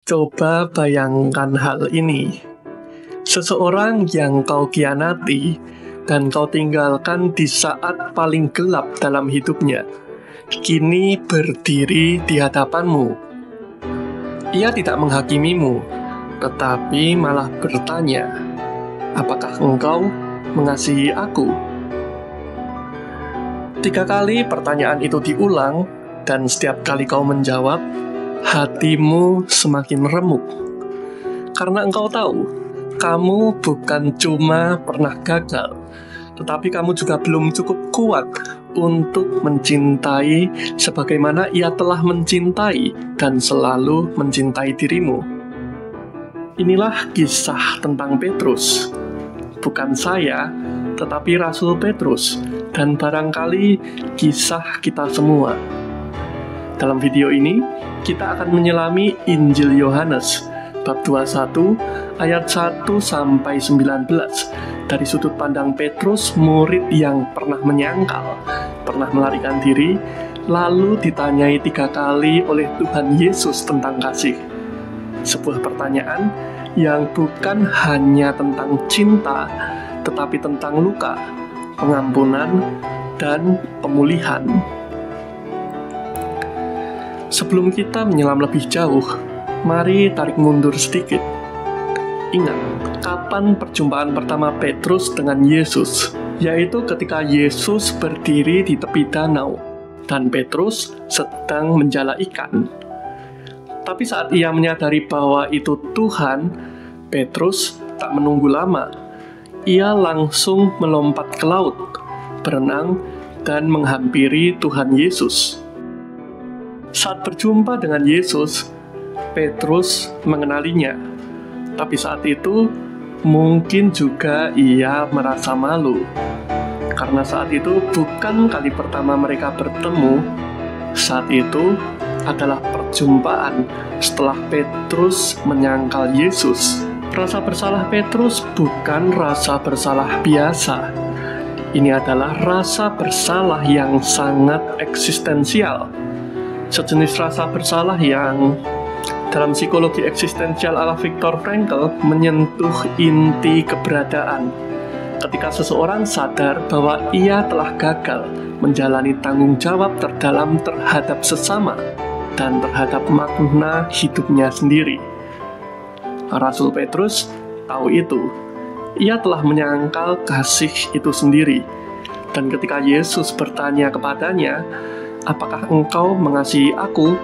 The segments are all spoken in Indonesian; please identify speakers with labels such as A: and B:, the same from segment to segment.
A: Coba bayangkan hal ini. Seseorang yang kau khianati dan kau tinggalkan di saat paling gelap dalam hidupnya, kini berdiri di hadapanmu. Ia tidak menghakimimu, tetapi malah bertanya, "Apakah engkau mengasihi aku?" 3 kali pertanyaan itu diulang, dan setiap kali kau menjawab, hatimu semakin remuk. Karena engkau tahu, kamu bukan cuma pernah gagal, tetapi kamu juga belum cukup kuat untuk mencintai sebagaimana Ia telah mencintai dan selalu mencintai dirimu. Inilah kisah tentang Petrus. Bukan saya, tetapi Rasul Petrus, dan barangkali kisah kita semua. Dalam video ini, kita akan menyelami Injil Yohanes, bab 21, ayat 1-19, dari sudut pandang Petrus, murid yang pernah menyangkal, pernah melarikan diri, lalu ditanyai 3 kali oleh Tuhan Yesus tentang kasih. Sebuah pertanyaan yang bukan hanya tentang cinta, tetapi tentang luka, pengampunan, dan pemulihan. Sebelum kita menyelam lebih jauh, mari tarik mundur sedikit. Ingat, kapan perjumpaan pertama Petrus dengan Yesus? Yaitu ketika Yesus berdiri di tepi danau, dan Petrus sedang menjala ikan. Tapi saat ia menyadari bahwa itu Tuhan, Petrus tak menunggu lama. Ia langsung melompat ke laut, berenang, dan menghampiri Tuhan Yesus. Saat berjumpa dengan Yesus, Petrus mengenalinya. Tapi saat itu, mungkin juga ia merasa malu. Karena saat itu bukan kali pertama mereka bertemu. Saat itu adalah perjumpaan setelah Petrus menyangkal Yesus. Rasa bersalah Petrus bukan rasa bersalah biasa. Ini adalah rasa bersalah yang sangat eksistensial. Sejenis rasa bersalah yang dalam psikologi eksistensial ala Viktor Frankl menyentuh inti keberadaan. Ketika seseorang sadar bahwa ia telah gagal menjalani tanggung jawab terdalam terhadap sesama dan terhadap makna hidupnya sendiri. Rasul Petrus tahu itu. Ia telah menyangkal kasih itu sendiri. Dan ketika Yesus bertanya kepadanya, "Apakah engkau mengasihi aku?"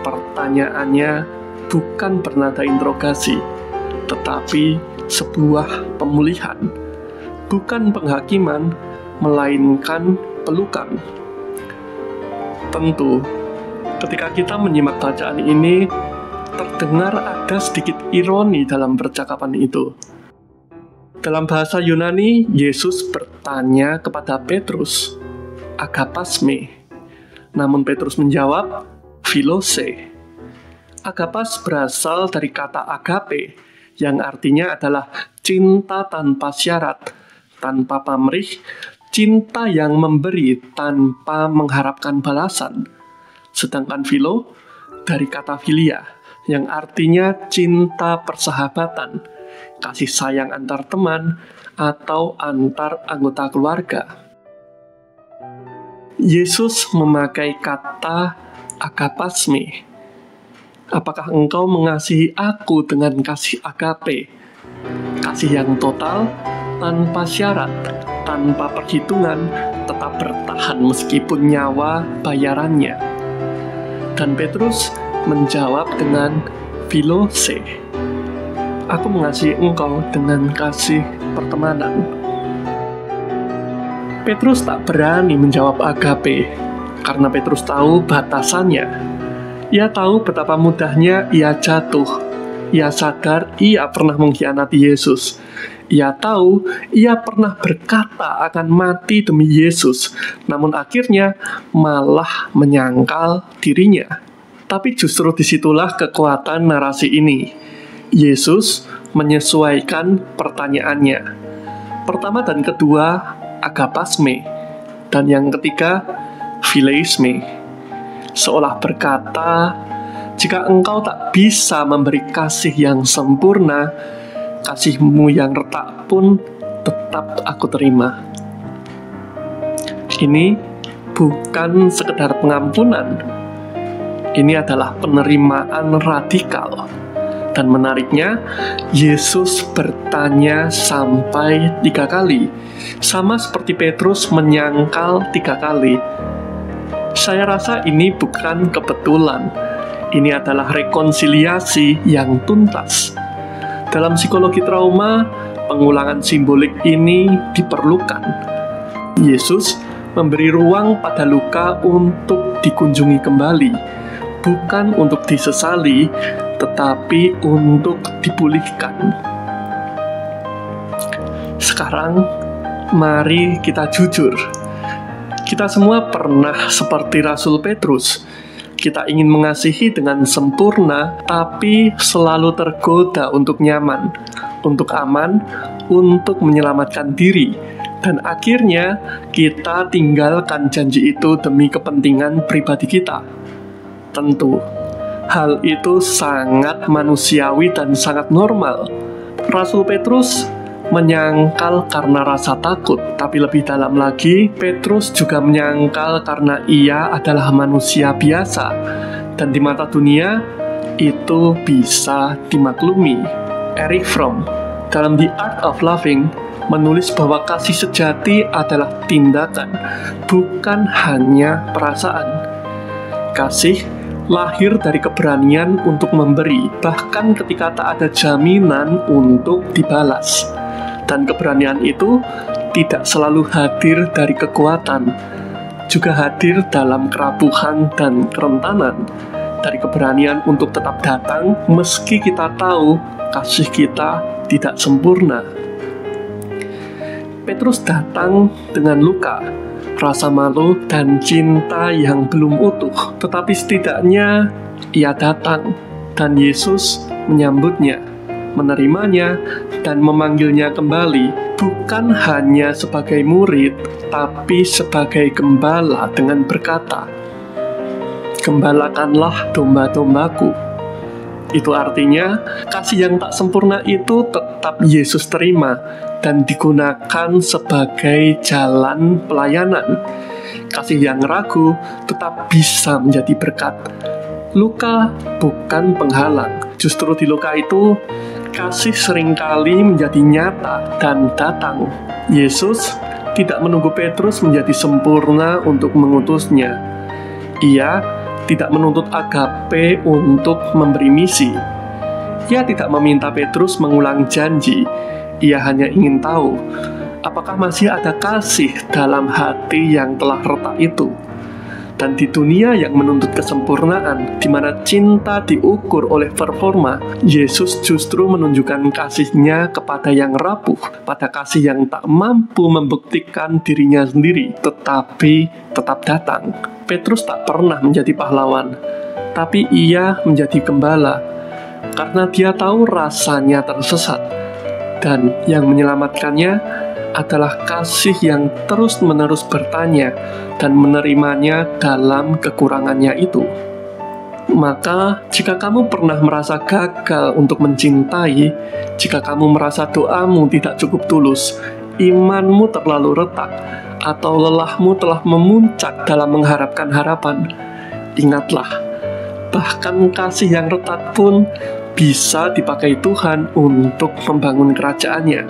A: Pertanyaannya bukan bernada interogasi, tetapi sebuah pemulihan. Bukan penghakiman, melainkan pelukan. Tentu, ketika kita menyimak bacaan ini, terdengar ada sedikit ironi dalam percakapan itu. Dalam bahasa Yunani, Yesus bertanya kepada Petrus, "Agapasme?" Namun Petrus menjawab, "Philose." Agapas berasal dari kata agape, yang artinya adalah cinta tanpa syarat, tanpa pamrih, cinta yang memberi tanpa mengharapkan balasan. Sedangkan philo dari kata philia, yang artinya cinta persahabatan, kasih sayang antar teman, atau antar anggota keluarga. Yesus memakai kata agapasme. Apakah engkau mengasihi aku dengan kasih agape? Kasih yang total, tanpa syarat, tanpa perhitungan, tetap bertahan meskipun nyawa bayarannya. Dan Petrus menjawab dengan philose. Aku mengasihi engkau dengan kasih pertemanan. Petrus tak berani menjawab agape, karena Petrus tahu batasannya. Ia tahu betapa mudahnya ia jatuh. Ia sadar ia pernah mengkhianati Yesus. Ia tahu ia pernah berkata akan mati demi Yesus, namun akhirnya malah menyangkal dirinya. Tapi justru disitulah kekuatan narasi ini. Yesus menyesuaikan pertanyaannya. Pertama dan kedua, agapasme, dan yang ketiga, phileisme. Seolah berkata, Jika engkau tak bisa memberi kasih yang sempurna, kasih-Mu yang retak pun tetap aku terima. Ini bukan sekedar pengampunan. Ini adalah penerimaan radikal. Dan menariknya, Yesus bertanya sampai 3 kali, sama seperti Petrus menyangkal 3 kali. Saya rasa ini bukan kebetulan. Ini adalah rekonsiliasi yang tuntas. Dalam psikologi trauma, pengulangan simbolik ini diperlukan. Yesus memberi ruang pada luka untuk dikunjungi kembali, bukan untuk disesali, tetapi untuk dipulihkan. Sekarang, mari kita jujur. Kita semua pernah seperti Rasul Petrus. Kita ingin mengasihi dengan sempurna, tapi selalu tergoda untuk nyaman, untuk aman, untuk menyelamatkan diri. Dan akhirnya, kita tinggalkan janji itu demi kepentingan pribadi kita. Tentu, hal itu sangat manusiawi dan sangat normal. Rasul Petrus menyangkal karena rasa takut, tapi lebih dalam lagi, Petrus juga menyangkal karena ia adalah manusia biasa, dan di mata dunia, itu bisa dimaklumi. Erich Fromm, dalam The Art of Loving, menulis bahwa kasih sejati adalah tindakan, bukan hanya perasaan. Kasih lahir dari keberanian untuk memberi, bahkan ketika tak ada jaminan untuk dibalas. Dan keberanian itu tidak selalu hadir dari kekuatan, juga hadir dalam kerapuhan dan kerentanan. Dari keberanian untuk tetap datang meski kita tahu kasih kita tidak sempurna. Petrus datang dengan luka, rasa malu, dan cinta yang belum utuh. Tetapi setidaknya ia datang, dan Yesus menyambutnya, menerimanya, dan memanggilnya kembali, bukan hanya sebagai murid, tapi sebagai gembala dengan berkata, "Gembalakanlah domba-dombaku." Itu artinya, kasih yang tak sempurna itu tetap Yesus terima dan digunakan sebagai jalan pelayanan. Kasih yang ragu tetap bisa menjadi berkat. Luka bukan penghalang. Justru di luka itu, kasih seringkali menjadi nyata dan datang. Yesus tidak menunggu Petrus menjadi sempurna untuk mengutusnya. Ia tidak menuntut agape untuk memberi misi. Ia tidak meminta Petrus mengulang janji. Ia hanya ingin tahu, apakah masih ada kasih dalam hati yang telah retak itu. Dan di dunia yang menuntut kesempurnaan, di mana cinta diukur oleh performa, Yesus justru menunjukkan kasih-Nya kepada yang rapuh, pada kasih yang tak mampu membuktikan dirinya sendiri, tetapi tetap datang. Petrus tak pernah menjadi pahlawan, tapi ia menjadi gembala, karena dia tahu rasanya tersesat, dan yang menyelamatkannya adalah kasih yang terus-menerus bertanya dan menerimanya dalam kekurangannya itu. Maka, jika kamu pernah merasa gagal untuk mencintai, jika kamu merasa doamu tidak cukup tulus, imanmu terlalu retak, atau lelahmu telah memuncak dalam mengharapkan harapan, ingatlah, bahkan kasih yang retak pun bisa dipakai Tuhan untuk membangun kerajaan-Nya.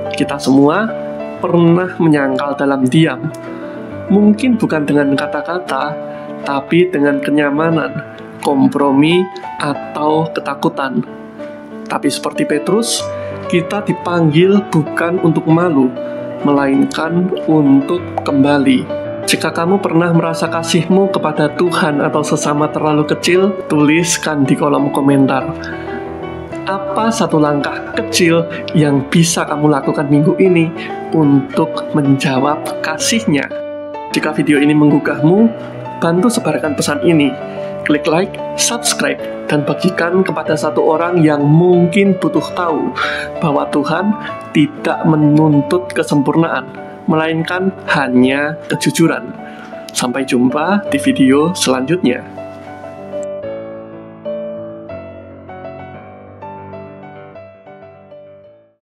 A: Kita semua pernah menyangkal dalam diam, mungkin bukan dengan kata-kata, tapi dengan kenyamanan, kompromi, atau ketakutan. Tapi seperti Petrus, kita dipanggil bukan untuk malu, melainkan untuk kembali. Jika kamu pernah merasa kasihmu kepada Tuhan atau sesama terlalu kecil, tuliskan di kolom komentar. Apa satu langkah kecil yang bisa kamu lakukan minggu ini untuk menjawab kasih-Nya? Jika video ini menggugahmu, bantu sebarkan pesan ini. Klik like, subscribe, dan bagikan kepada satu orang yang mungkin butuh tahu bahwa Tuhan tidak menuntut kesempurnaan, melainkan hanya kejujuran. Sampai jumpa di video selanjutnya.